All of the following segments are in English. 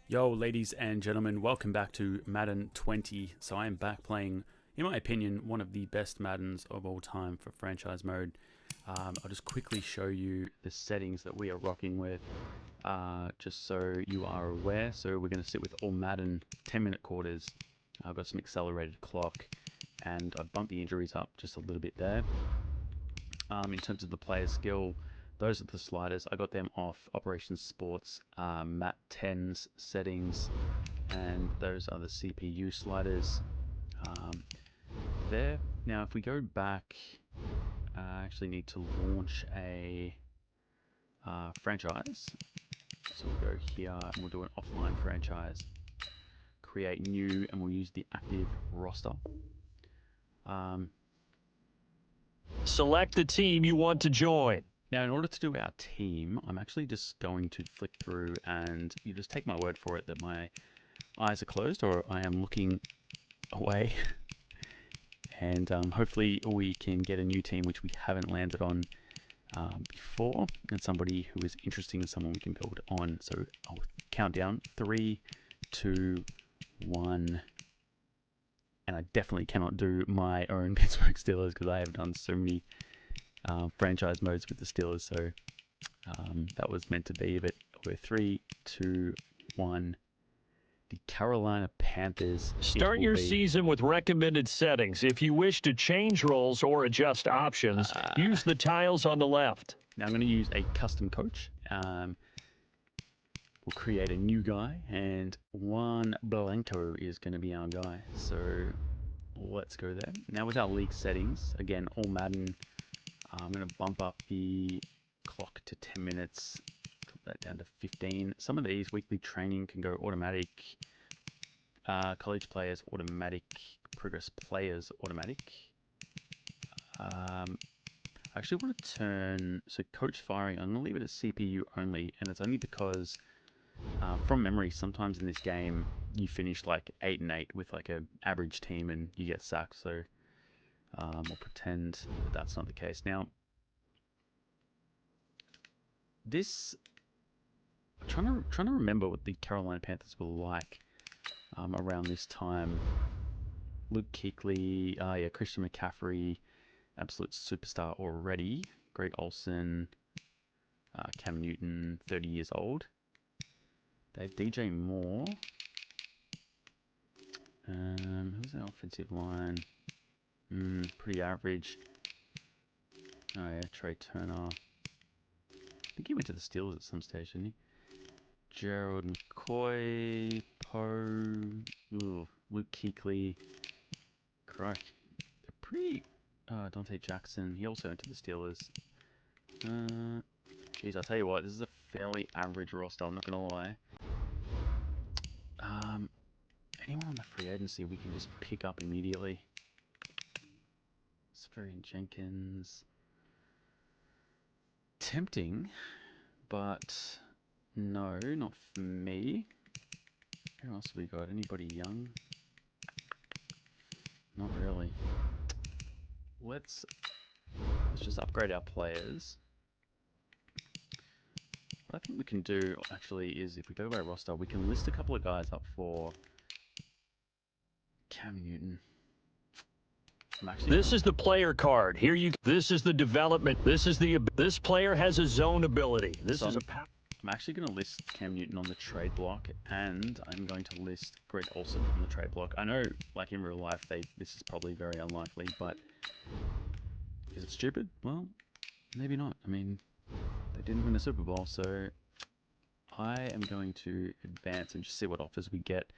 Yo, ladies and gentlemen, welcome back to Madden 20. So I am back playing, in my opinion, one of the best Maddens of all time for franchise mode. I'll just quickly show you the settings that we are rocking with, just so you are aware. So we're going to sit with all Madden 10-minute quarters. I've got some accelerated clock, and I bumped the injuries up just a little bit there. In terms of the player skill, those are the sliders. I got them off Operations Sports Mat 10's settings, and those are the CPU sliders there. Now, if we go back, I actually need to launch a franchise. So we'll go here and we'll do an offline franchise. Create new, and we'll use the active roster. Select the team you want to join. Now, in order to do our team, I'm actually just going to flick through, and you just take my word for it that my eyes are closed or I am looking away. And hopefully we can get a new team which we haven't landed on before, and somebody who is interesting and someone we can build on. So I'll count down 3, 2, 1. And I definitely cannot do my own Pittsburgh Steelers because I have done so many franchise modes with the Steelers. So that was meant to be, but we're 3, 2, 1. The Carolina Panthers. Start your season with recommended settings. If you wish to change roles or adjust options, use the tiles on the left. Now I'm going to use a custom coach. We'll create a new guy, and Juan Blanco is going to be our guy. So let's go there. Now with our league settings, again, all Madden, I'm going to bump up the clock to 10 minutes, drop that down to 15. Some of these, weekly training can go automatic, college players automatic, progress players automatic. I actually want to turn, so coach firing, I'm going to leave it as CPU only, and it's only because from memory, sometimes in this game, you finish like 8-8 with like an average team and you get sacked, so we'll pretend that that's not the case. Now, this, I'm trying to remember what the Carolina Panthers were like around this time. Luke Kuechly, yeah, Christian McCaffrey, absolute superstar already. Greg Olsen, Cam Newton, 30 years old. They have DJ Moore. Who's our offensive line? Pretty average. Oh yeah, Trey Turner. I think he went to the Steelers at some stage, didn't he? Gerald McCoy, Poe, Luke Kuechly. Correct. They're pretty. Dante Jackson. He also went to the Steelers. Geez, I'll tell you what. This is a fairly average roster. I'm not gonna lie. Anyone on the free agency we can just pick up immediately. Safarian Jenkins. Tempting, but no, not for me. Who else have we got? Anybody young? Not really. Let's just upgrade our players. What I think we can do actually is if we go by roster, we can list a couple of guys up for Cam Newton. This is the player card. This is the development. This player has a zone ability. I'm actually going to list Cam Newton on the trade block, and I'm going to list Greg Olsen on the trade block. I know, like in real life, this is probably very unlikely, but is it stupid? Well, maybe not. I mean, they didn't win a Super Bowl, so I am going to advance and just see what offers we get.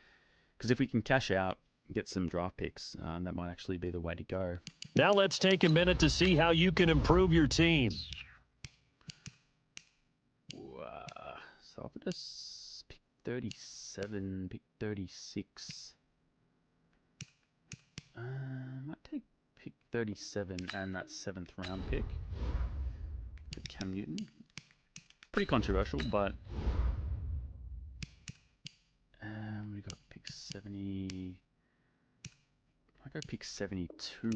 Because if we can cash out, get some draft picks, that might actually be the way to go. Now let's take a minute to see how you can improve your team. So I'll just pick 37, pick 36. Might take pick 37 and that 7th round pick for Cam Newton. Pretty controversial, but we got pick 70. I go pick 72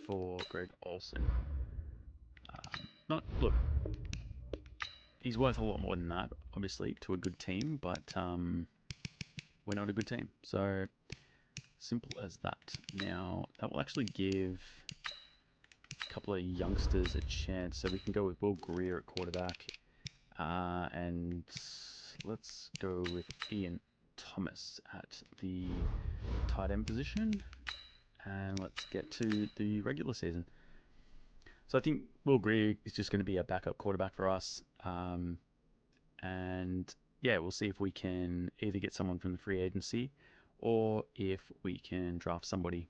for Greg Olsen. Look, he's worth a lot more than that, obviously, to a good team, but we're not a good team. So simple as that. Now that will actually give a couple of youngsters a chance. So we can go with Will Greer at quarterback, and let's go with Ian Thomas at the tight end position. And let's get to the regular season. So I think Will Greer is just going to be a backup quarterback for us. And yeah, we'll see if we can either get someone from the free agency or if we can draft somebody.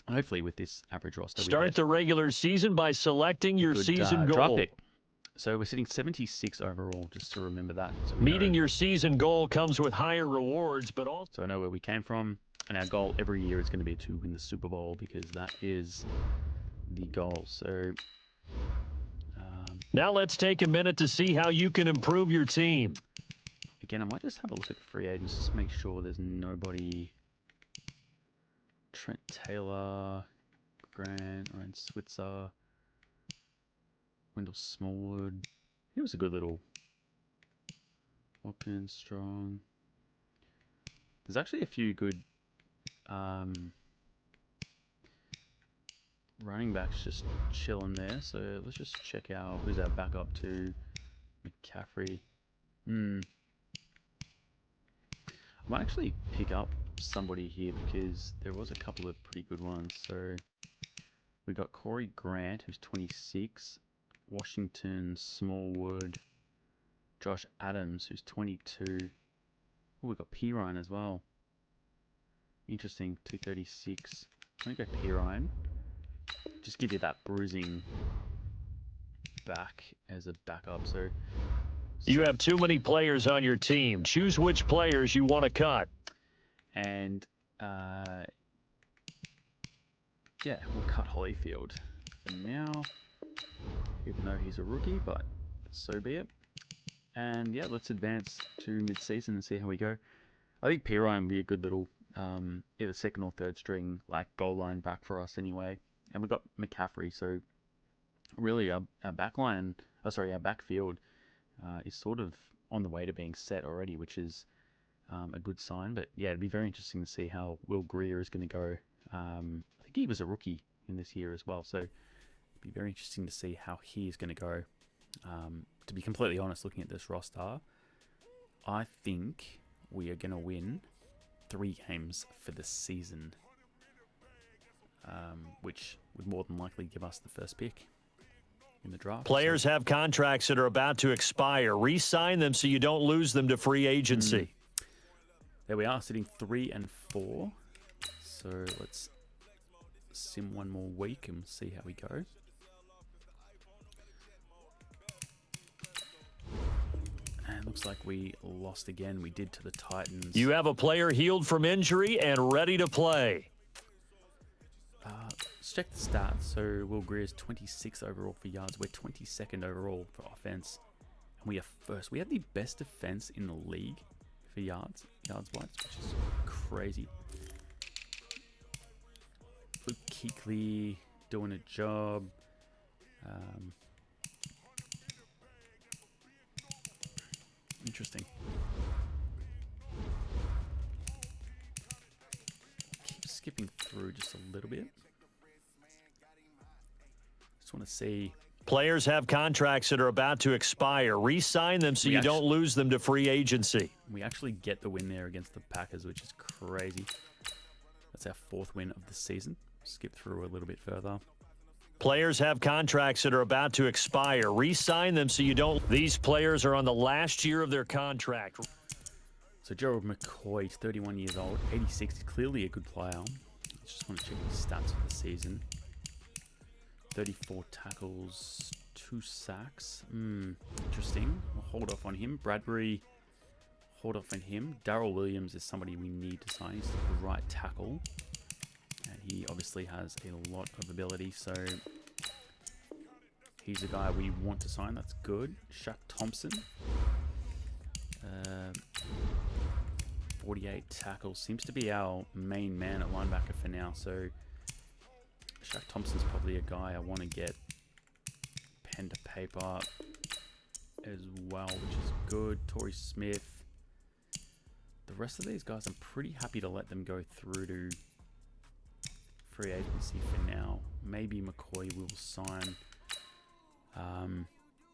Hopefully with this average roster, Start the regular season by selecting your season draft goal. pick. So we're sitting 76 overall, just to remember that. So Meeting your season goal comes with higher rewards, but also... So I know where we came from, and our goal every year is going to be to win the Super Bowl because that is the goal. So now let's take a minute to see how you can improve your team. Again, I might just have a look at the free agents, just make sure there's nobody. Trent Taylor, Grant, Ryan Switzer, Wendell Smallwood. He was a good little Watkins, Strong. There's actually a few good running backs just chilling there. So let's just check out who's our backup to McCaffrey. I might actually pick up somebody here because there was a couple of pretty good ones. So we got Corey Grant, who's 26, Washington Smallwood, Josh Adams, who's 22. Oh, we got Pirine as well. Interesting, 236. I'm gonna go Pirine. Just give you that bruising back as a backup. So you have too many players on your team. Choose which players you want to cut. And yeah, we'll cut Holyfield for now, even though he's a rookie, but so be it. And yeah, let's advance to mid-season and see how we go. I think Pirine would be a good little either second or third string like goal line back for us anyway. And we've got McCaffrey, so really our backline, our backfield is sort of on the way to being set already, which is a good sign. But yeah, it'd be very interesting to see how Will Greer is going to go. I think he was a rookie in this year as well, so it'd be very interesting to see how he is going to go. To be completely honest, looking at this roster, I think we are going to win 3 games for the season, which would more than likely give us the first pick in the draft. Players have contracts that are about to expire. Re-sign them so you don't lose them to free agency. There we are, sitting 3-4. So let's sim one more week and see how we go. And looks like we lost again. We did to the Titans. You have a player healed from injury and ready to play. Let's check the stats. So Will Greer is 26 overall for yards. We're 22nd overall for offense. And we are first. We have the best defense in the league for yards wise, which is crazy. Luke Kuechly doing a job. Interesting. Keep skipping through just a little bit. Just want to see. Players have contracts that are about to expire. Re-sign them so you don't lose them to free agency. We actually get the win there against the Packers, which is crazy. That's our 4th win of the season. Skip through a little bit further. Players have contracts that are about to expire. Re-sign them so you don't... These players are on the last year of their contract. So Gerald McCoy, 31 years old, 86, clearly a good player. I just want to check his stats for the season. 34 tackles, 2 sacks. Interesting. We'll hold off on him. Bradbury, hold off on him. Darrell Williams is somebody we need to sign. He's the right tackle. And he obviously has a lot of ability, so he's a guy we want to sign. That's good. Shaq Thompson. 48 tackles. Seems to be our main man at linebacker for now, so Shaq Thompson's probably a guy I want to get pen to paper as well, which is good. Torrey Smith. The rest of these guys, I'm pretty happy to let them go through to free agency for now. Maybe McCoy will sign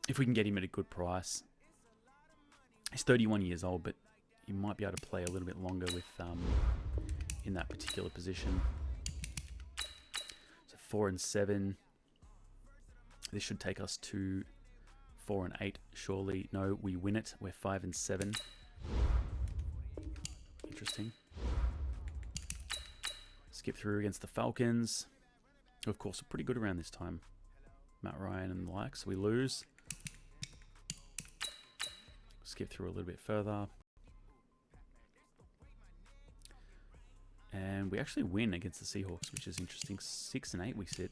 if we can get him at a good price. He's 31 years old, but he might be able to play a little bit longer with in that particular position. So 4 and 7. This should take us to 4 and 8. Surely, no, we win it. We're 5 and 7. Interesting. Skip through against the Falcons, who of course are pretty good around this time. Matt Ryan and the likes. We lose. Skip through a little bit further. And we actually win against the Seahawks, which is interesting. 6 and 8 we sit.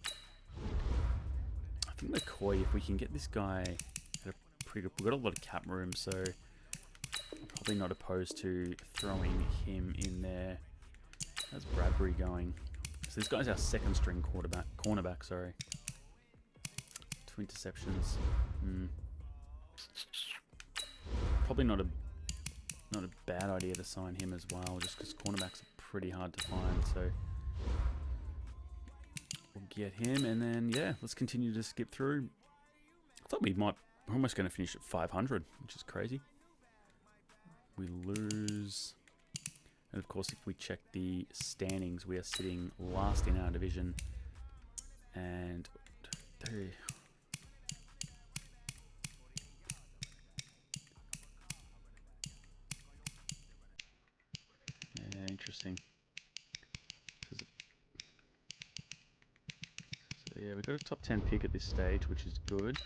I think McCoy, if we can get this guy at a pretty good... We've got a lot of cap room, so I'm probably not opposed to throwing him in there. How's Bradbury going? So this guy's our second string cornerback, sorry. 2 interceptions. Probably not a bad idea to sign him as well, just because cornerbacks are pretty hard to find. So we'll get him, and then yeah, let's continue to skip through. I thought we're almost going to finish at 500, which is crazy. We lose, and of course, if we check the standings, we are sitting last in our division, and interesting. So yeah, we've got a top 10 pick at this stage, which is good.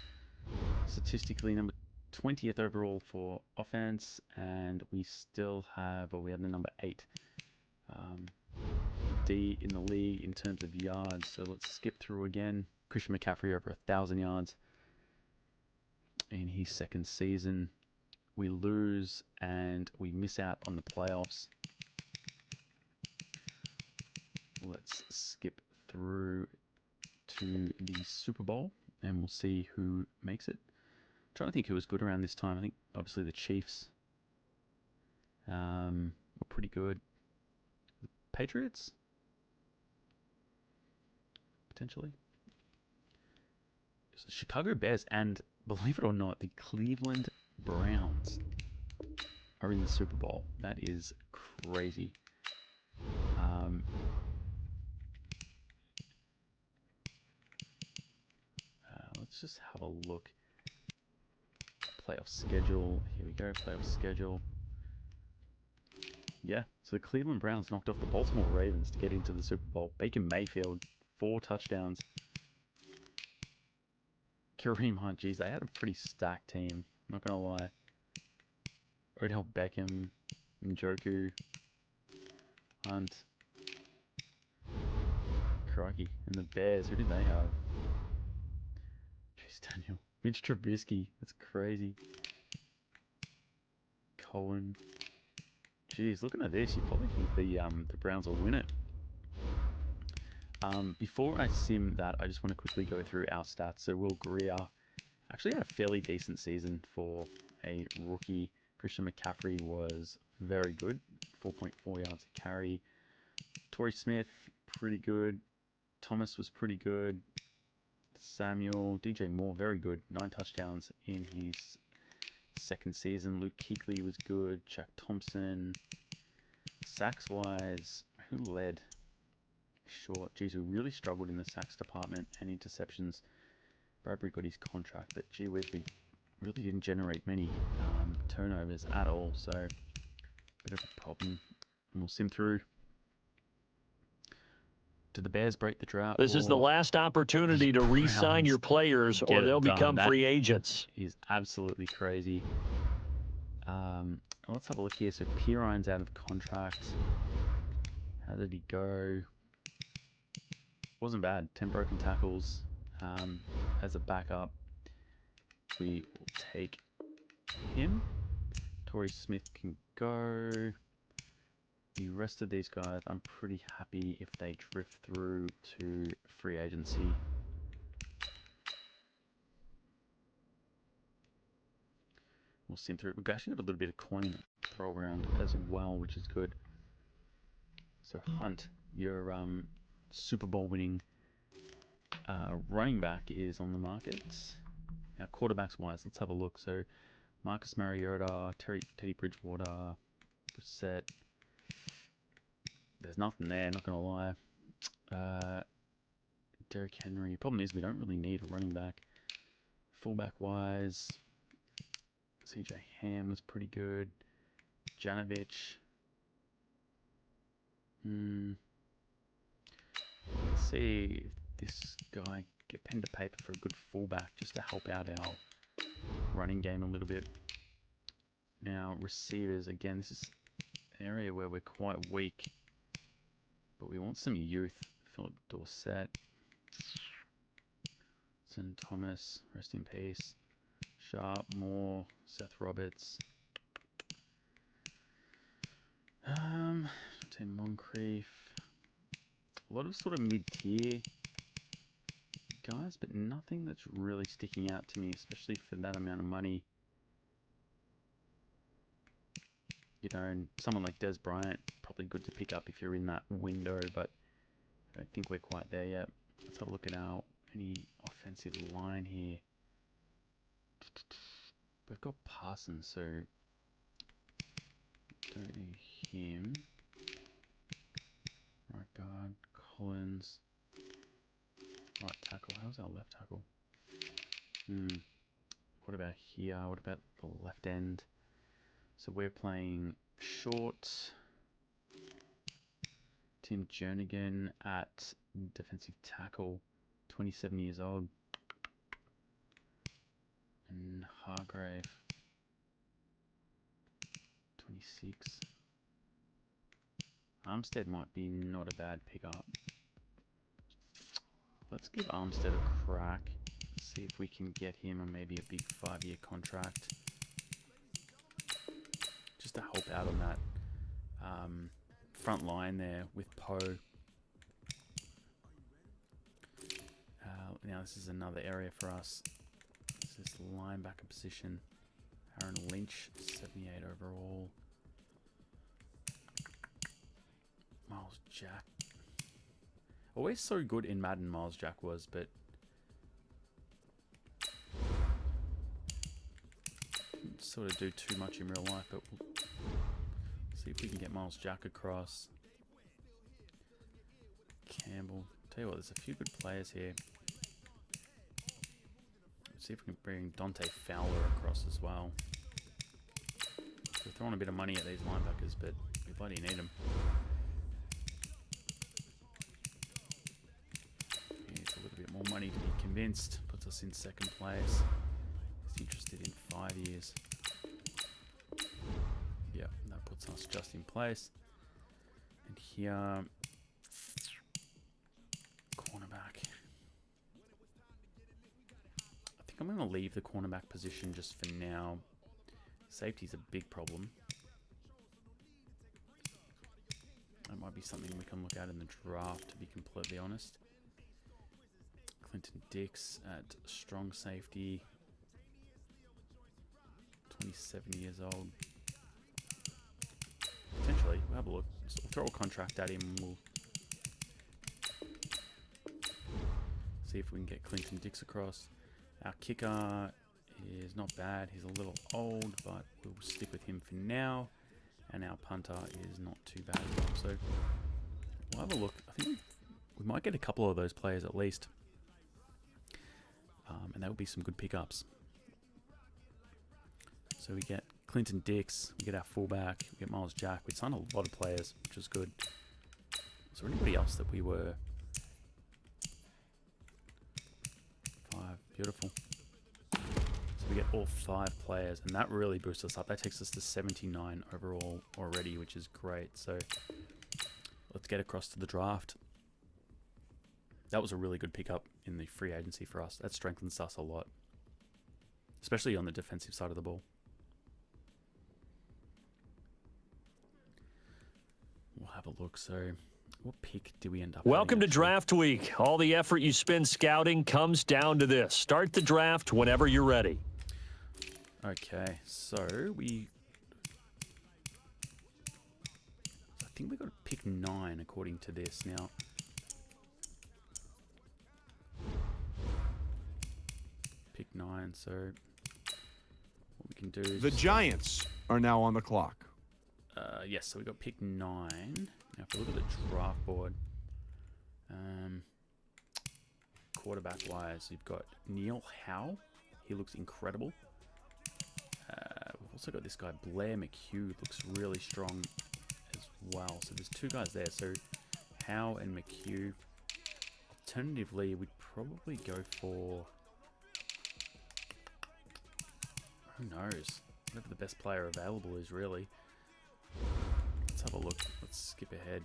Statistically, number 20th overall for offense, and we still have, we have the number 8 D in the league in terms of yards. So let's skip through again. Christian McCaffrey over 1,000 yards in his second season. We lose and we miss out on the playoffs. Let's skip through to the Super Bowl and we'll see who makes it. I'm trying to think who was good around this time. I think obviously the Chiefs were pretty good. The Patriots? Potentially. So Chicago Bears and, believe it or not, the Cleveland Browns are in the Super Bowl. That is crazy. Let's just have a look. Playoff schedule. Here we go. Playoff schedule. Yeah. So the Cleveland Browns knocked off the Baltimore Ravens to get into the Super Bowl. Baker Mayfield, 4 touchdowns. Kareem Hunt, geez, they had a pretty stacked team. Not gonna lie. Odell Beckham, Njoku, Hunt. Crikey. And the Bears, who did they have? Jeez, Daniel. Mitch Trubisky, that's crazy. Cohen. Jeez, looking at this, you probably think the Browns will win it. Before I sim that, I just want to quickly go through our stats. So Will Greer actually had a fairly decent season for a rookie. Christian McCaffrey was very good, 4.4 yards a carry. Torrey Smith, pretty good. Thomas was pretty good. Samuel, DJ Moore, very good. 9 touchdowns in his second season. Luke Kuechly was good. Jack Thompson. Sacks-wise, who led? Short. Geez, we really struggled in the sacks department and interceptions. Bradbury got his contract, but gee whiz, we really didn't generate many turnovers at all. So, bit of a problem. And we'll sim through. Do the Bears break the drought? This is the last opportunity to re-sign your players or they'll become free agents. Is absolutely crazy. Let's have a look here. So Piron's out of contract. How did he go? Wasn't bad. 10 broken tackles. As a backup, we will take him. Torrey Smith can go. The rest of these guys, I'm pretty happy if they drift through to free agency. We'll sim through it. We've actually got a little bit of coin throw around as well, which is good. So Hunt, your Super Bowl winning running back is on the market. Now quarterbacks wise, let's have a look. So Marcus Mariota, Teddy Bridgewater, Brissett. There's nothing there, not gonna lie. Derrick Henry. Problem is we don't really need a running back. Fullback wise, CJ Ham was pretty good. Janovich. Let's see if this guy get pen to paper for a good fullback just to help out our running game a little bit. Now receivers, again, this is an area where we're quite weak, but we want some youth. Philip Dorsett, St. Thomas, rest in peace. Sharp, Moore, Seth Roberts. Tim Moncrief. A lot of sort of mid-tier guys, but nothing that's really sticking out to me, especially for that amount of money. You know, and someone like Des Bryant, probably good to pick up if you're in that window, but I don't think we're quite there yet. Let's have a look at any offensive line here. We've got Parsons, so don't need him. Right guard, Collins. Right tackle. How's our left tackle? What about here? What about the left end? So we're playing short. Tim Jernigan at defensive tackle, 27 years old. And Hargrave, 26. Armstead might be not a bad pickup. Let's give Armstead a crack. See if we can get him on maybe a big 5-year contract. Just to help out on that front line there with Poe. Now this is another area for us. This is linebacker position. Aaron Lynch, 78 overall. Miles Jack. Always so good in Madden, Miles Jack was, but didn't sort of do too much in real life, but we'll see if we can get Miles Jack across. Campbell. Tell you what, there's a few good players here. Let's see if we can bring Dante Fowler across as well. We're throwing a bit of money at these linebackers, but we bloody need them. Here's a little bit more money to be convinced. Puts us in second place. He's interested in 5 years. Yep, that puts us just in place. And here, cornerback. I think I'm going to leave the cornerback position just for now. Safety's a big problem. That might be something we can look at in the draft, to be completely honest. Clinton Dix at strong safety. 27 years old. Potentially, we'll have a look. So we'll throw a contract at him and we'll see if we can get Clinton Dix across. Our kicker is not bad. He's a little old, but we'll stick with him for now. And our punter is not too bad as well. So we'll have a look. I think we might get a couple of those players at least. And that would be some good pickups. So we get Clinton Dix, we get our fullback, we get Miles Jack. We signed a lot of players, which is good. Is there anybody else that we were? 5, beautiful. So we get all 5 players, and that really boosts us up. That takes us to 79 overall already, which is great. So let's get across to the draft. That was a really good pickup in the free agency for us. That strengthens us a lot, especially on the defensive side of the ball. We'll have a look. So what pick do we end up Welcome having, to Draft Week. All the effort you spend scouting comes down to this. Start the draft whenever you're ready. Okay, so I think we got to pick 9 according to this now. Pick 9, so what we can do is... The Giants are now on the clock. Yes, so we got pick 9. Now if we look at the draft board, quarterback-wise, you've got Neil Howe. He looks incredible. We've also got this guy, Blair McHugh, looks really strong as well. So there's 2 guys there. So Howe and McHugh. Alternatively, we'd probably go for... Who knows? Whatever the best player available is, really. Let's have a look. Let's skip ahead.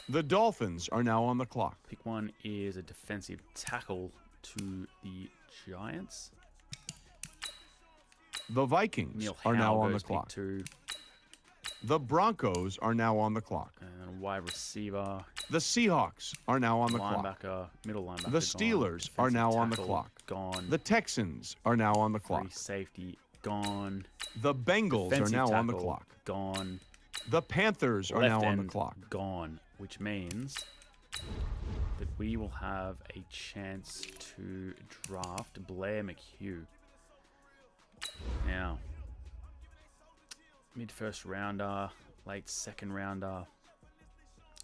The Dolphins are now on the clock. Pick 1 is a defensive tackle to the Giants. The Vikings Neil are now Howe on the goes clock. pick 2. The Broncos are now on the clock. And a wide receiver. The Seahawks are now on the clock. Linebacker, middle linebacker. The Steelers are now on the clock. Gone. The Texans are now on the Free clock. safety gone. The Bengals are Defensive now on the tackle, clock. Gone. The Panthers are Left now on the end, clock. Gone, which means that we will have a chance to draft Blair McHugh. Now, mid-first rounder, late second rounder,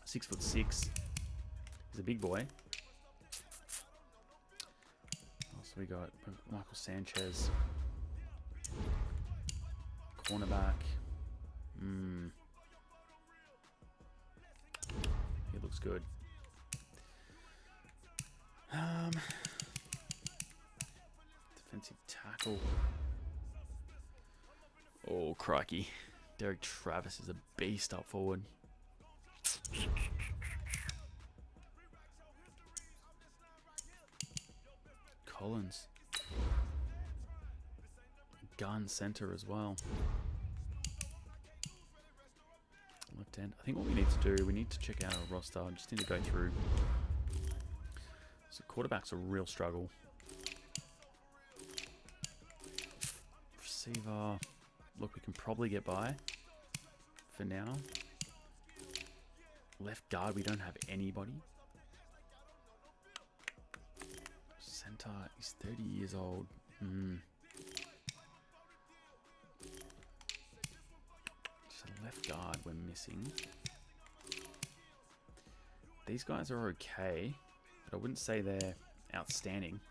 6'6". He's a big boy. Also, we got Michael Sanchez, cornerback. He looks good. Defensive tackle. Oh, crikey. Derek Travis is a beast up forward. Collins. Gun center as well. Left end. I think what we need to do, we need to check out our roster. I just need to go through. So quarterback's a real struggle. Receiver. Look, we can probably get by for now. Left guard, we don't have anybody. Center, he's 30 years old. Just a left guard we're missing. These guys are okay, but I wouldn't say they're outstanding.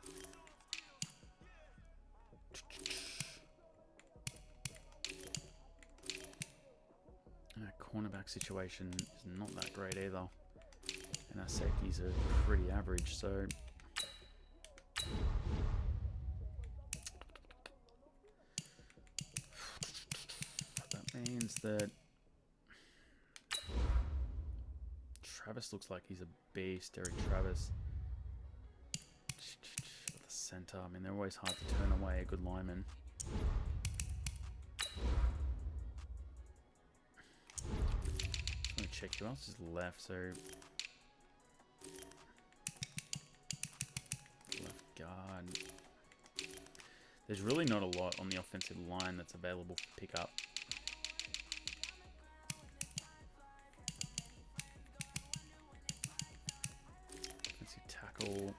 Our cornerback situation is not that great either. And our safeties are pretty average, so... That means that... Travis looks like he's a beast, Derek Travis. At the center, I mean, they're always hard to turn away a good lineman. Check who else is left, so left guard. There's really not a lot on the offensive line that's available for pickup. Defensive tackle.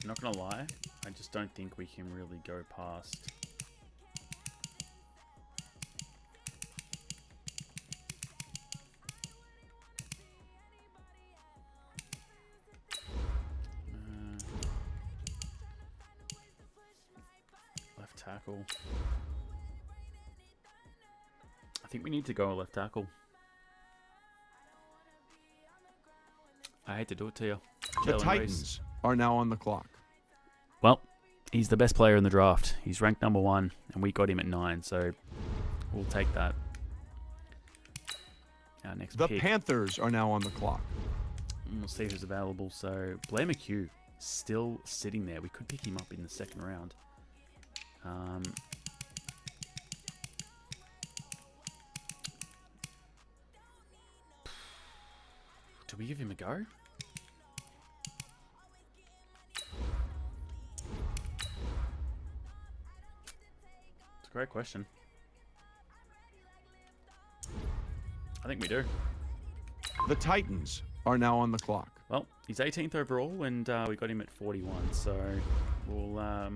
I'm not gonna lie, I just don't think we can really go past left tackle. I think we need to go left tackle. I hate to do it to you. The Titans are now on the clock. Well, he's the best player in the draft. He's ranked number 1, and we got him at 9, so we'll take that. Our next The pick. Panthers are now on the clock. And we'll see who's available. So Blair McHugh still sitting there. We could pick him up in the second round. Do we give him a go? It's a great question. I think we do. The Titans are now on the clock. Well, he's 18th overall, and we got him at 41, so we'll,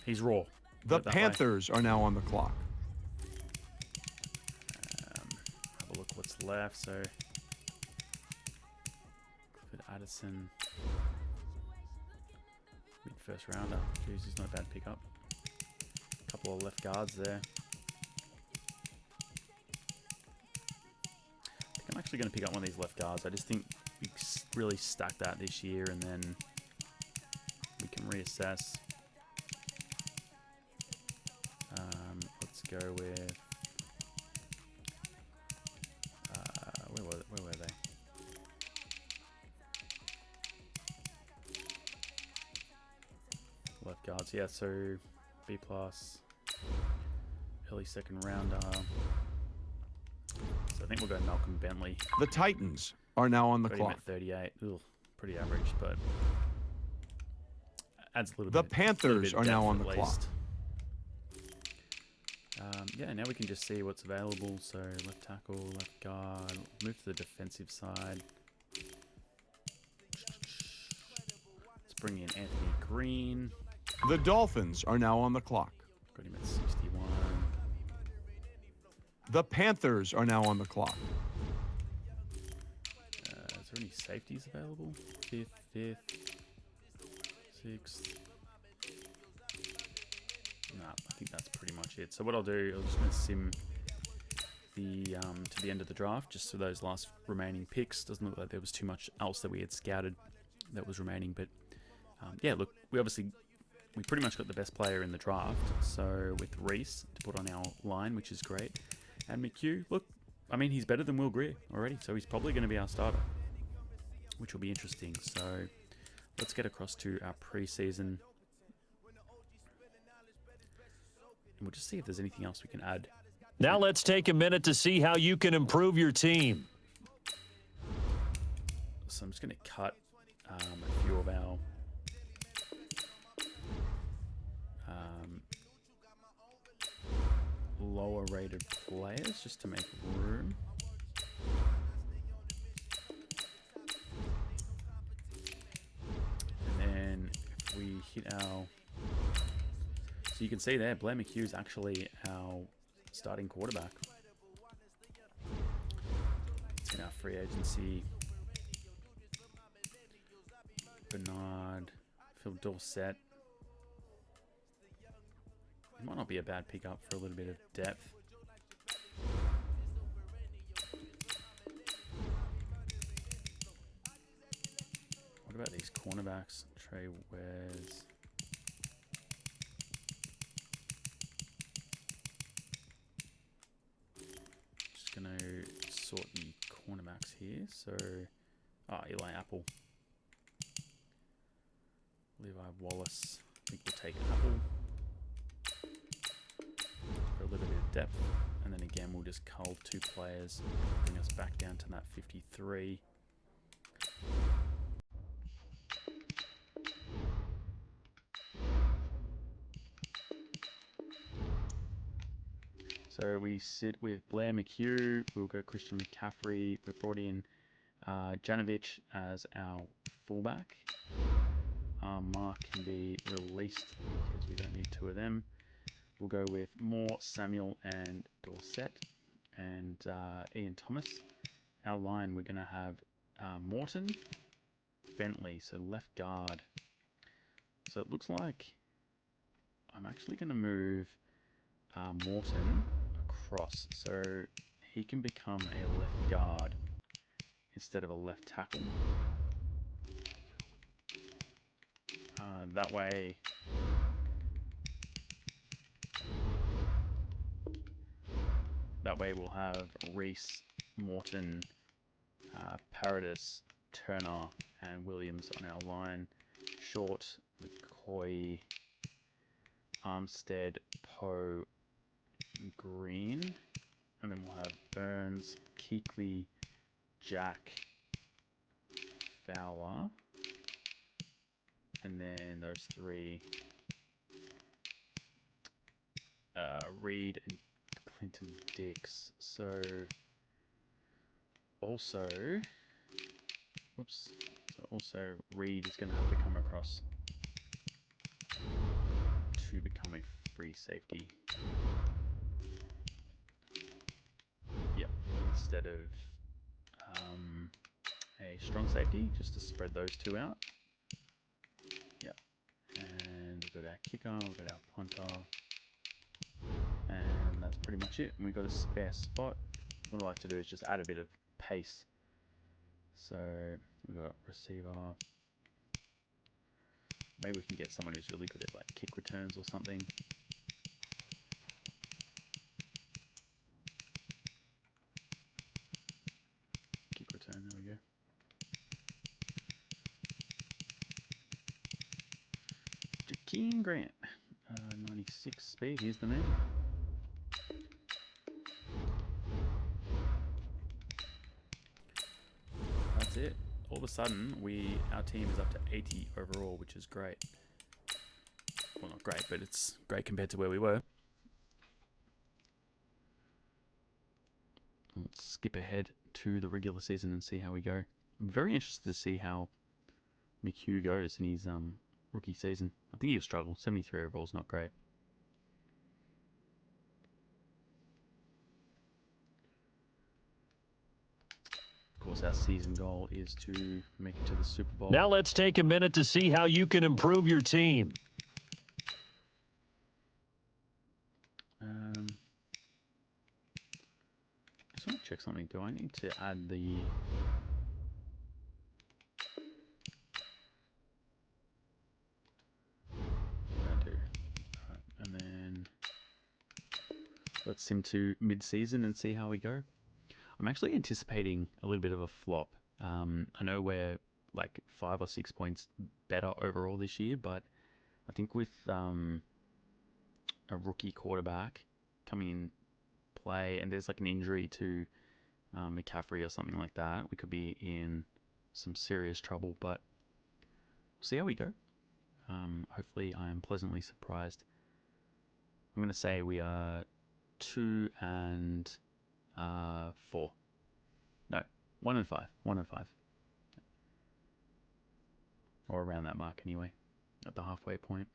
he's raw. The Panthers are now on the clock. Have a look what's left. So, Clifford Addison, mid-first rounder. Jeez, he's not a bad pickup. A couple of left guards there. I think I'm actually going to pick up one of these left guards. I just think we really stack that this year, and then we can reassess. Let's go with where were they? Left guards, yeah. So B plus, early second rounder. So I think we'll go Malcolm Bentley. The Titans are now on the Got him clock. at 38. Ugh, pretty average, but adds a little The bit. Panthers are now on the clock. Yeah, now we can just see what's available. So left tackle, left guard. Move to the defensive side. Let's bring in Anthony Green. The Dolphins are now on the clock. Got him at 61. The Panthers are now on the clock. Is there any safeties available? Fifth, sixth. Nah, I think that's pretty much it. So what I'll do, I'm just going to sim the to the end of the draft, just for those last remaining picks. Doesn't look like there was too much else that we had scouted that was remaining, but yeah, look, we pretty much got the best player in the draft. So with Reese to put on our line, which is great, and McHugh, look, I mean, he's better than Will Greer already, so he's probably going to be our starter, which will be interesting. So let's get across to our preseason. We'll just see if there's anything else we can add. Now let's take a minute to see how you can improve your team. So I'm just going to cut a few of our lower rated players just to make room. And then if we hit our... So you can see there, Blair McHugh is actually our starting quarterback. It's in our free agency. Bernard, Phil Dorsett. It might not be a bad pickup for a little bit of depth. What about these cornerbacks? Trey Wares. Just going to sort the cornerbacks here. So, Eli Apple. Levi Wallace. I think we'll take Apple. For a little bit of depth. And then again, we'll just cull two players. Bring us back down to that 53. So we sit with Blair McHugh. We'll go Christian McCaffrey. We've brought in Janovich as our fullback. Mark can be released because we don't need two of them. We'll go with Moore, Samuel, and Dorsett, and Ian Thomas. Our line, we're going to have Morton, Bentley, so left guard. So it looks like I'm actually going to move Morton across, so he can become a left guard instead of a left tackle. That way, we'll have Reese, Morton, Paradis, Turner, and Williams on our line. Short, McCoy, Armstead, Poe, Green. And then we'll have Burns, Keekley, Jack, Fowler. And then those three, Reed and Clinton Dix. So also, whoops. So also Reed is going to have to come across to become a free safety. Yep, instead of a strong safety, just to spread those two out. Yep, and we've got our kicker, we've got our punter, and that's pretty much it. And we've got a spare spot. What I like to do is just add a bit of pace. So we've got receiver. Maybe we can get someone who's really good at like kick returns or something. Kick return, there we go. Jakeem Grant, 96 speed, here's the name. That's it. All of a sudden, our team is up to 80 overall, which is great. Well, not great, but it's great compared to where we were. Let's skip ahead to the regular season and see how we go. I'm very interested to see how McHugh goes in his rookie season. I think he'll struggle. 73 overall is not great. Of course, our season goal is to make it to the Super Bowl. Now let's take a minute to see how you can improve your team. I just want to check something. Do I need to add the... I do. Right. And then let's sim to mid-season and see how we go. I'm actually anticipating a little bit of a flop. I know we're like 5 or 6 points better overall this year, but I think with a rookie quarterback coming in play and there's like an injury to McCaffrey or something like that, we could be in some serious trouble, but we'll see how we go. Hopefully I am pleasantly surprised. I'm going to say we are 2 and 4. No, 1 and 5. 1 and 5. Or around that mark anyway, at the halfway point.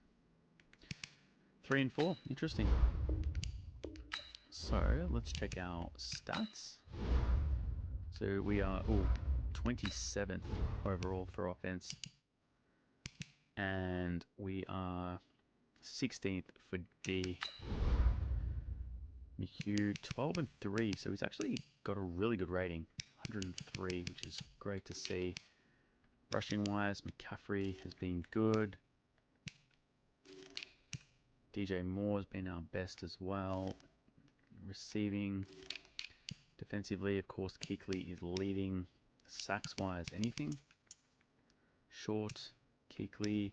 3 and 4. Interesting. So let's check our stats. So we are 27th overall for offense. And we are 16th for D. McHugh 12 and 3. So he's actually got a really good rating. 103, which is great to see. Rushing wise, McCaffrey has been good. DJ Moore has been our best as well. Receiving, defensively, of course, Keekley is leading. Sacks wise, anything? Short, Keekley,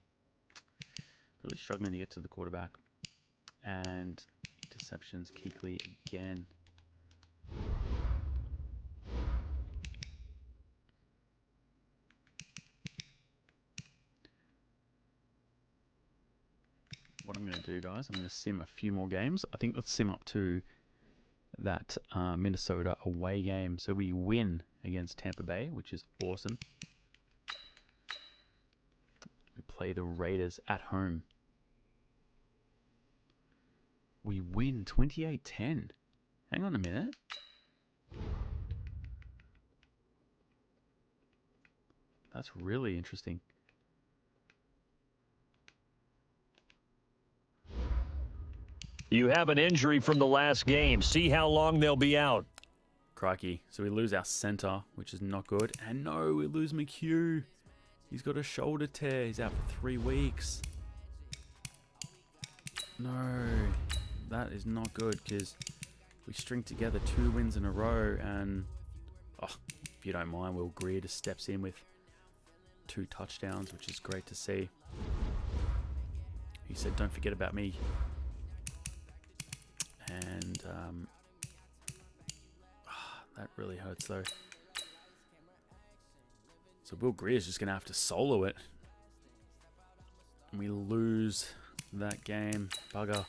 really struggling to get to the quarterback. And interceptions, Keekley again. What I'm going to do, guys, I'm going to sim a few more games. I think let's sim up to that Minnesota away game. So we win against Tampa Bay, which is awesome. We play the Raiders at home. We win 28-10. Hang on a minute. That's really interesting. You have an injury from the last game. See how long they'll be out. Crikey. So we lose our center, which is not good. And no, we lose McHugh. He's got a shoulder tear. He's out for 3 weeks. No, that is not good because we string together 2 wins in a row. And, if you don't mind, Will Greer just steps in with 2 touchdowns, which is great to see. He said, "Don't forget about me." And that really hurts though. So Will Greer's just going to have to solo it. And we lose that game. Bugger.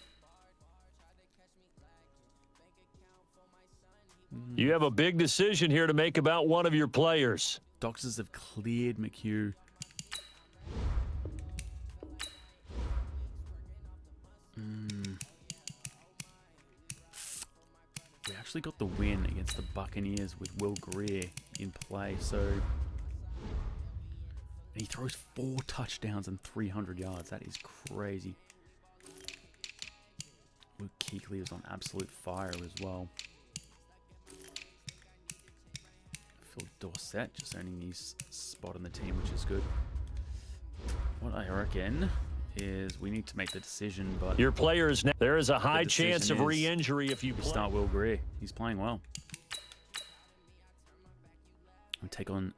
You have a big decision here to make about one of your players. Doctors have cleared McHugh. We actually got the win against the Buccaneers with Will Greer in play, so... And he throws 4 touchdowns and 300 yards. That is crazy. Luke Kuechly was on absolute fire as well. Phil Dorsett just earning his spot on the team, which is good. What I reckon is we need to make the decision, but your players, there is a high chance of re-injury if you start Will Greer. He's playing well. We take on.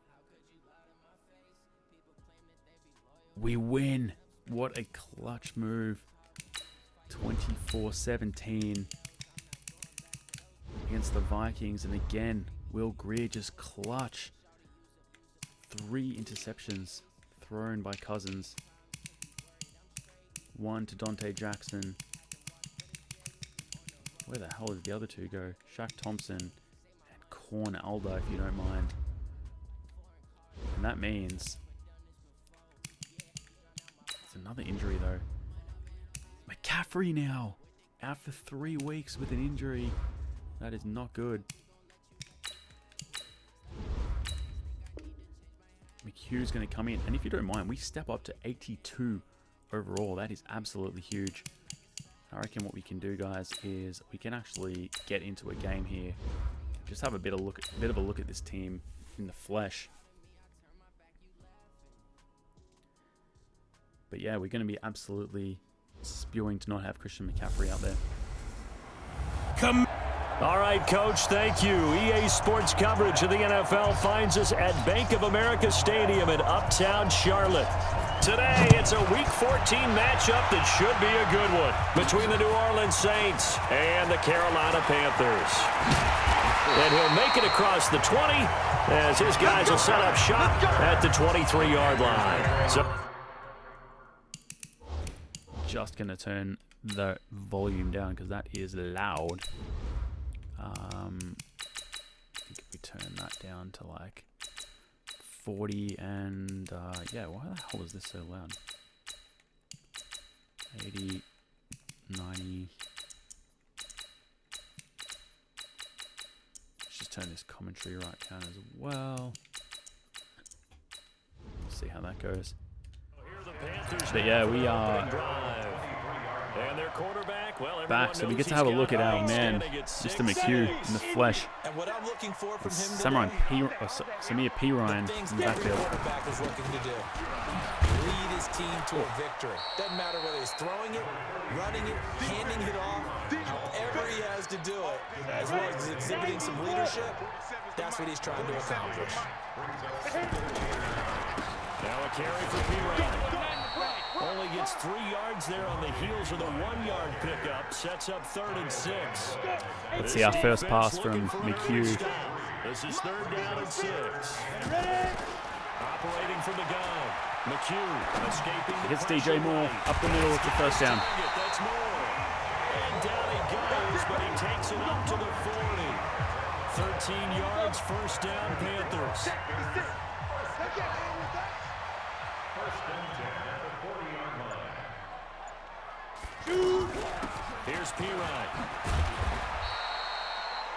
We win. What a clutch move. 24-17 against the Vikings, and again, Will Greer just clutch. 3 interceptions thrown by Cousins. 1 to Dante Jackson. Where the hell did the other 2 go? Shaq Thompson and Corn Alda, if you don't mind. And that means it's another injury though. McCaffrey now out for 3 weeks with an injury. That is not good. McHugh's going to come in, and if you don't mind, we step up to 82 overall. That is absolutely huge. I reckon what we can do, guys, is we can actually get into a game here. Just have a bit of a look at this team in the flesh. But yeah, we're going to be absolutely spewing to not have Christian McCaffrey out there. All right, Coach, thank you. EA Sports coverage of the NFL finds us at Bank of America Stadium in Uptown Charlotte. Today, it's a Week 14 matchup that should be a good one between the New Orleans Saints and the Carolina Panthers. And he'll make it across the 20 as his guys will set up shop at the 23-yard line. So, just going to turn the volume down because that is loud. I think if we turn that down to like 40 and yeah, why the hell is this so loud? 80, 90. Let's just turn this commentary right down as well. Let's see how that goes. But yeah, we are back, so we get to have a look at our man, Mr. McHugh, in the flesh. And what I'm looking for from him Samir P. Ryan in the backfield. Quarterback is looking to do. Lead his team to a victory. Doesn't matter whether he's throwing it, running it, handing it off, however he has to do it, as well as exhibiting some leadership. That's what he's trying to accomplish. Now a carry for P. Ryan. Only gets 3 yards there on the heels of the 1-yard pickup. Sets up 3rd and 6. Let's see our first pass from McHugh. This is 3rd down and 6. Operating from the gun. McHugh escaping. He gets DJ Moore up the middle with the first down. That's Moore. And down he goes, but he takes it up to the 40. 13 yards, 1st down, Panthers. Here's P. Ryan.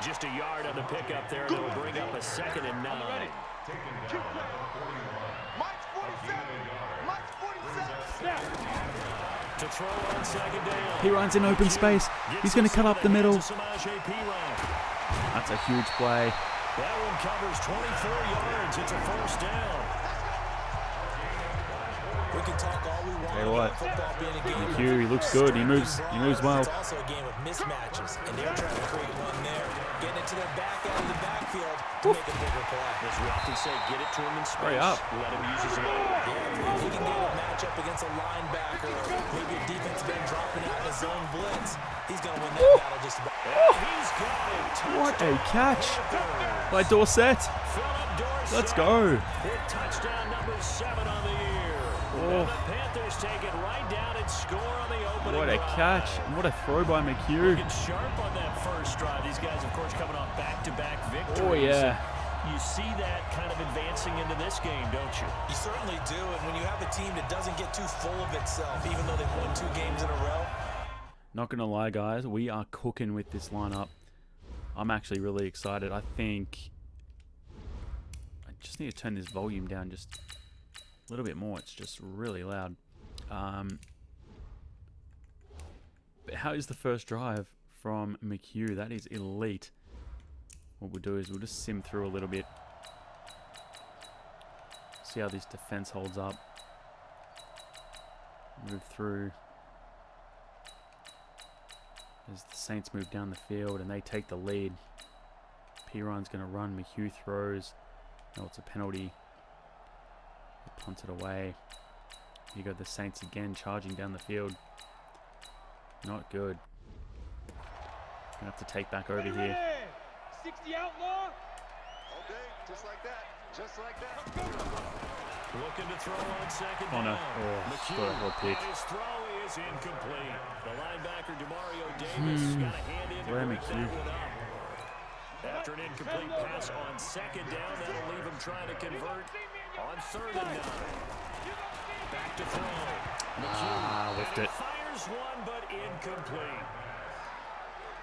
Just a yard on the pickup there, and it'll bring up a 2nd and 9. To throw on 2nd down. P. Ryan's in open space. He's going to cut up the middle. That's a huge play. That one covers 24 yards. It's a 1st down. We can talk all we want Hey, what? about football being a game. McHugh, he looks good. He moves well. It's also a game of mismatches, and they're trying to create one there. Getting it to their back out of the back. field to make a bigger play. As we often say, get it to him in space. Hurry up. Let him use his leg. Yeah, if he can get a matchup against a linebacker, or maybe a defensive end dropping out in a zone blitz, he's going to win that battle just about. He's got it. What a catch by Dorsett. Let's go. With touchdown number 7 on the year. And the Panthers take it right down and score on the opening What a drive. catch. And what a throw by McHugh. Looking sharp on that first drive. These guys, of course, coming off back-to-back victories. Oh, yeah. You see that kind of advancing into this game, don't you? You certainly do, and when you have a team that doesn't get too full of itself, even though they've won 2 games in a row. Not going to lie, guys. We are cooking with this lineup. I'm actually really excited. I think I just need to turn this volume down just a little bit more. It's just really loud. But how is the first drive from McHugh? That is elite. What we'll do is we'll just sim through a little bit. See how this defense holds up. Move through. As the Saints move down the field and they take the lead. Piron's going to run. McHugh throws. No, it's a penalty. They punt it away. You got the Saints again charging down the field. Not good. Gonna have to take back over here. 60 outlaw. Okay, just like that. Just like that. Looking to throw on second Oh no. down. Oh, McHugh, thought I got picked. and his throw is incomplete. The linebacker, Demario Davis, got a hand in to Where bring that McHugh? one up. After an incomplete pass on second down, that'll leave him trying to convert on 3rd and 9. Back to throw. McHugh Lift it. fires one, but incomplete.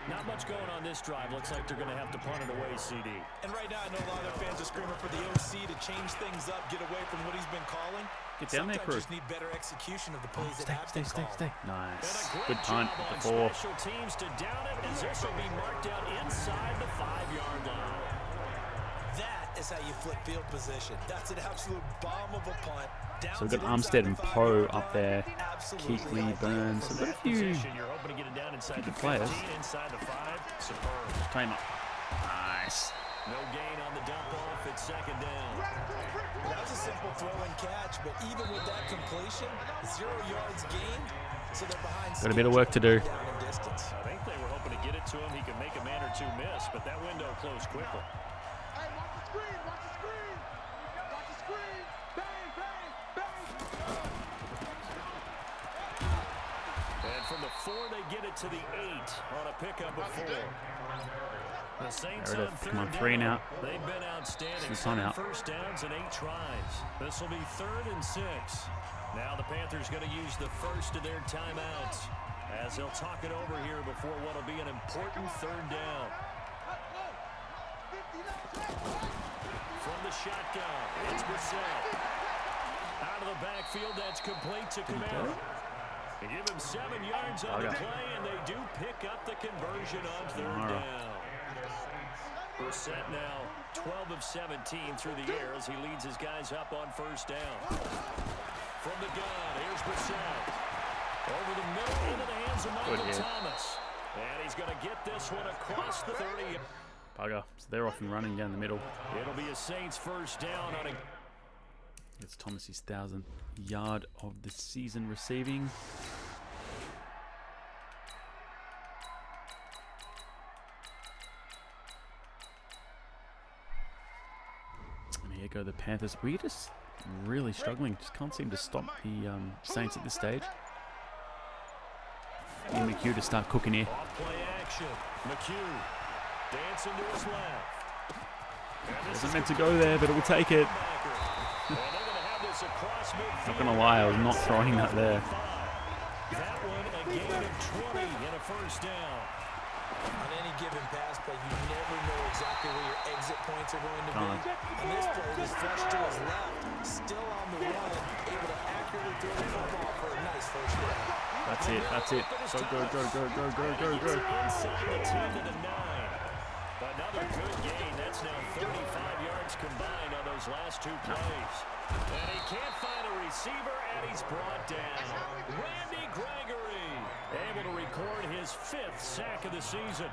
Not much going on this drive. Looks like they're going to have to punt it away, CD. And right now, I know a lot of their fans are screaming for the OC to change things up, get away from what he's been calling. Get down there, Sometimes crew. just need better execution of the plays that have Stay, been stay, called. stay. And Nice. a great Good punt job at on the 4. special teams to down it, as this will be marked out inside the 5-yard line. That is how you flip field position. That's an absolute bomb of a punt. So we've got Armstead and Poe up there. Keekly, Burns. So we've got a few Position, you're hoping to get it down inside the good players. 15, inside the 5. Superb. Time up. Nice. No gain on the dump off at second down. That was a simple throw and catch, but even with that completion, 0 yards gained, so they're behind. Got a bit of work to do. Down in distance. I think they were hoping to get it to him. He could make a man or 2 miss, but that window closed quickly. Hey, watch the screen, watch the screen. Watch the screen. Bang, bang, bang. And from the 4, they get it to the 8 on a pickup of 4. The Saints There it on is. 3rd Come on, 3 now. They've been outstanding. It's on 7 out. first downs and 8 tries. This will be 3rd and 6. Now the Panthers going to use the first of their timeouts as they'll talk it over here before what will be an important 3rd down. From the shotgun, it's Brissett. Out of the backfield, that's complete to Kamara. They give him 7 yards on the play, and they do pick up the conversion on 3rd down. Brissett now 12 of 17 through the air as he leads his guys up on 1st down. From the gun, here's Brissett. Over the middle, into the hands of Michael Thomas. And he's going to get this one across the 30. Bugger. So they're off and running down the middle. It'll be a Saints 1st down on a... It's Thomas's 1,000th yard of the season receiving. And here go the Panthers. We're just really struggling. Just can't seem to stop the Saints at this stage. Need McHugh to start cooking here. Off play action. McHugh dancing to his left. Wasn't meant to go there, but it will take it. Not gonna lie, I was not throwing that there. That one a gain of 20 and a 1st down. On any given pass play, you never know exactly where your exit points are going to be. And this play was flushed to his left, still on the run, able to accurately throw the football for a nice 1st down. That's it, that's it. Go. Inside the 10 to the 9. Another good gain. That's now 35 yards combined on those last 2 plays. And he can't find a receiver, and he's brought down. Randy Gregory able to record his 5th sack of the season.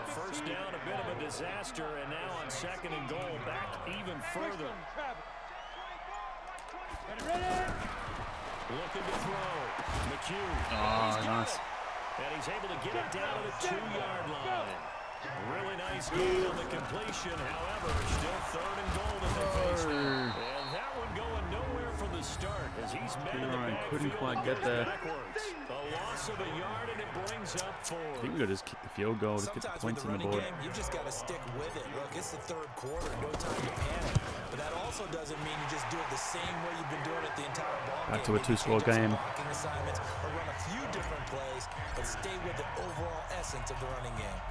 first down, a bit of a disaster, and now on 2nd and goal, back even further. Looking to throw. McHugh. Oh, nice. And he's able to get it down to the 2-yard line. Really nice gain on the completion. However, still 3rd and goal that they face now. And that one going nowhere from the start as he's met in the backfield. Couldn't quite get there. Backwards. A loss of a yard, and it brings up 4. I think we got to just kick the field goal, just get the points on the board. Game, you just got to stick with it. Look, it's the 3rd quarter, no time to panic. But that also doesn't mean you just do it the same way you've been doing it the entire ball game. Back to a 2-score game. Assignments or run a few different plays, but stay with the overall essence of the running game.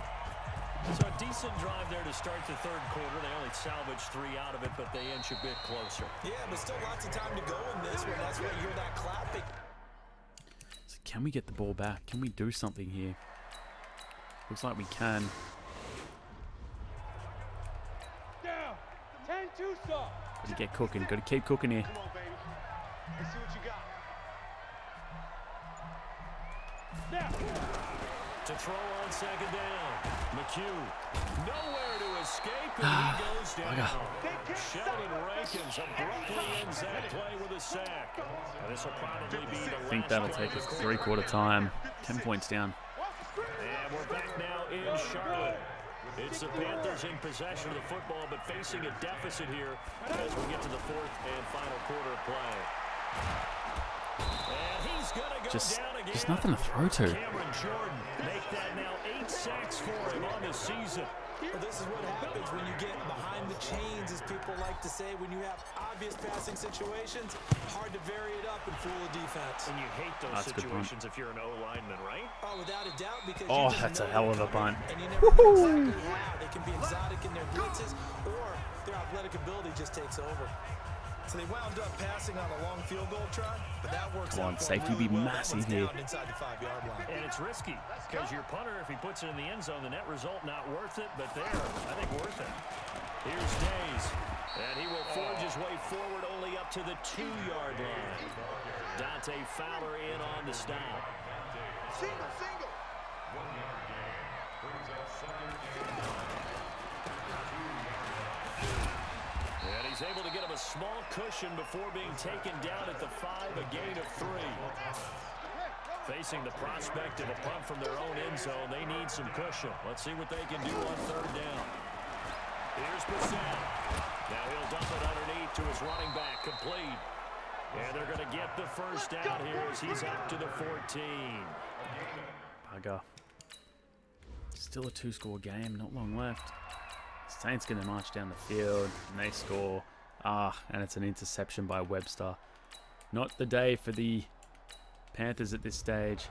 So a decent drive there to start the 3rd quarter. They only salvaged 3 out of it, but they inch a bit closer. Yeah, but still lots of time to go in this one. That's why you're that clapping. So can we get the ball back? Can we do something here? Looks like we can. Down. 10-2 stop. Got to get cooking. Got to keep cooking here. Come on, baby. Let's see what you got. Now. To throw on 2nd down. McHugh nowhere to escape, and he goes down. Sheldon Rankins abruptly ends that play with a sack. And this will probably be the I think that'll take us 3-quarter time. 10 points down. And we're back now in Charlotte. It's the Panthers in possession of the football, but facing a deficit here as we get to the 4th and final quarter of play. And he's going to go down again. Just nothing to throw to. Cameron Jordan make that now 8 sacks for him on the season. Well, this is what happens when you get behind the chains, as people like to say. When you have obvious passing situations, hard to vary it up and fool the defense. And you hate those situations if you're an O-lineman, right? Oh, without a doubt, because That's a hell of a bunt. and you never know exactly how. They can be exotic in their blitzes, or their athletic ability just takes over. So they wound up passing on a long field goal try, but that works Come on, out safety really be well. massive That one's here. down inside the 5-yard line. And it's risky because your punter, if he puts it in the end zone, the net result not worth it, but there, I think worth it. Here's Days, and he will forge his way forward only up to the 2-yard line. Dante Fowler in on the stop. Single, single. And he's able to get him a small cushion before being taken down at the 5, a gain of 3. Facing the prospect of a punt from their own end zone, they need some cushion. Let's see what they can do on 3rd down. Here's Bissett. Now he'll dump it underneath to his running back, complete. And they're going to get the first down here as he's up to the 14. Bugger. Still a 2-score game, not long left. Saints going to march down the field, and they score. And it's an interception by Webster. Not the day for the Panthers at this stage.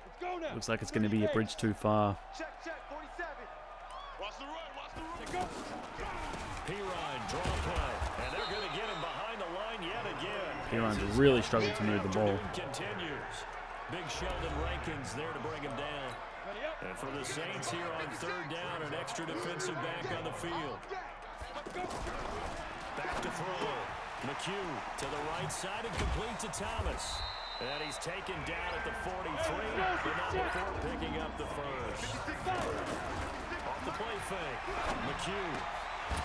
Let's go now. Looks like it's going to be a bridge too far. Check, 47. Watch the run, watch the run. Pirine, draw play. And they're going to get him behind the line yet again. Pirine's really struggled to move the ball. Continues. Big Sheldon Rankins there to bring him down. And for the Saints here on 3rd down, an extra defensive back on the field. Back to throw. McHugh to the right side and complete to Thomas. And he's taken down at the 43, but not before picking up the first. Off the play fake. McHugh.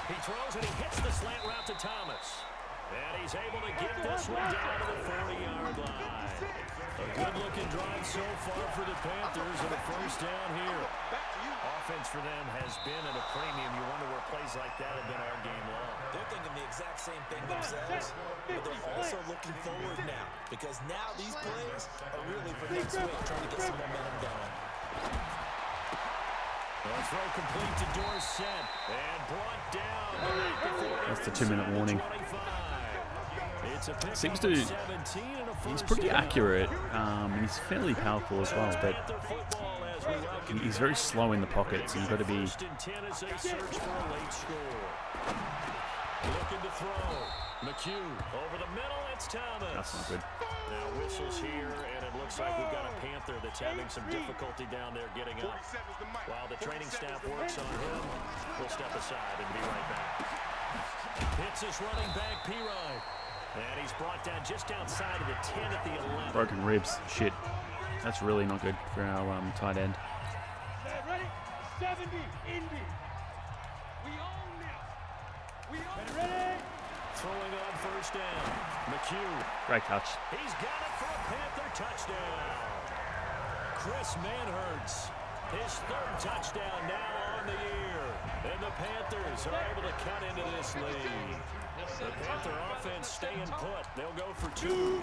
He throws and he hits the slant route to Thomas. And he's able to get this one down to the 40-yard line. A good-looking drive so far for the Panthers and a first down here. Offense for them has been at a premium. You wonder where plays like that have been all game long. They're thinking the exact same thing themselves, but they're also looking forward now, because now these plays are really for next week, trying to get some momentum going. The throw complete to Dorsett and brought down. That's the 2-minute warning. Seems to, he's pretty accurate, and he's fairly powerful as well, but he's very slow in the pocket, so you've got to be... Looking to throw. McHugh over the middle, it's Thomas. That's not good. Now whistles here, and it looks like we've got a Panther that's having some difficulty down there getting up. While the training staff works on him, we'll step aside and be right back. Hits his running back, Pirine. And he's brought down just outside of the 10 at the 11. Broken ribs. Shit. That's really not good for our tight end. Ready? 70, Indy. We own this. We own it. Ready? Throwing on first down. McHugh. Great catch. He's got it for a Panther touchdown. Chris Manhertz. His third touchdown now on the year. And the Panthers are able to cut into this lead. The Panther offense staying put. They'll go for 2.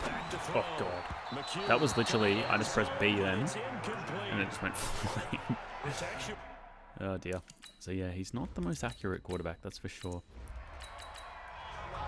Back to throw. Oh, God. McHugh. That was literally, I just pressed B then, and it just went flying. It's actually Oh, dear. So, yeah, he's not the most accurate quarterback, that's for sure.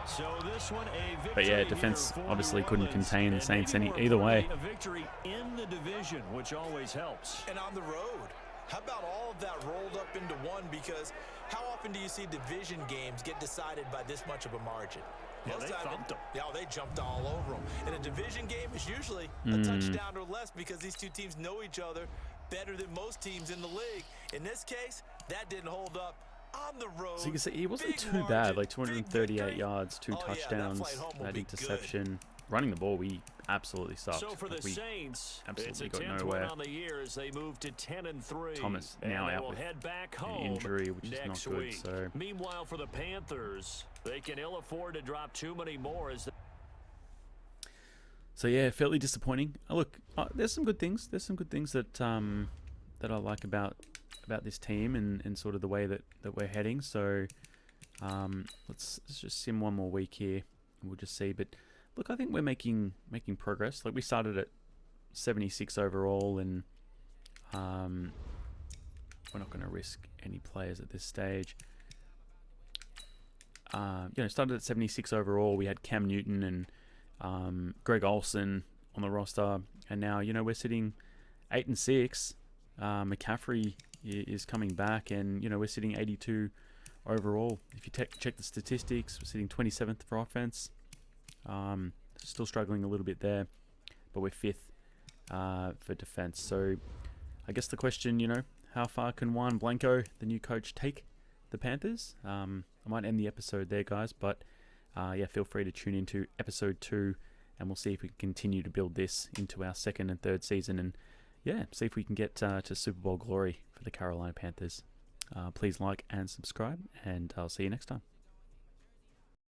So this one a victory. But, yeah, defense here for obviously New couldn't Orleans. contain the And Saints maybe more either way. importantly, a victory in the division, which always helps. And on the road. How about all of that rolled up into one? Because how often do you see division games get decided by this much of a margin? Yeah, Most they time thumped 'em. Yeah, they jumped all over them. And a division game is usually a touchdown or less because these two teams know each other better than most teams in the league. In this case, that didn't hold up. On the road, So you can see he wasn't big too margin, bad, like big 238 victory. yards, 2 Oh, yeah, that touchdowns, flight home will that be interception. Running the ball, we absolutely sucked. So for the Like, we Saints, it's a absolutely got 10th nowhere. win on the year as they move to 10-3. Thomas and now they out will with head back an home injury, which is not next good, week. so- Meanwhile, for the Panthers, they can ill afford to drop too many more as So yeah, fairly disappointing. Look, there's some good things. There's some good things that that I like about this team and sort of the way that we're heading. So let's just sim one more week here, and we'll just see. But look, I think we're making progress. Like we started at 76 overall, and we're not going to risk any players at this stage. Started at 76 overall. We had Cam Newton and Greg Olsen on the roster, and now we're sitting 8-6. McCaffrey is coming back, and we're sitting 82 overall. If you check the statistics, we're sitting 27th for offense. Still struggling a little bit there, but we're 5th for defense. So I guess the question, how far can Juan Blanco, the new coach, take the Panthers? I might end the episode there, guys, but feel free to tune into episode 2, and we'll see if we can continue to build this into our 2nd and 3rd season, and see if we can get to Super Bowl glory for the Carolina Panthers. Please like and subscribe, and I'll see you next time.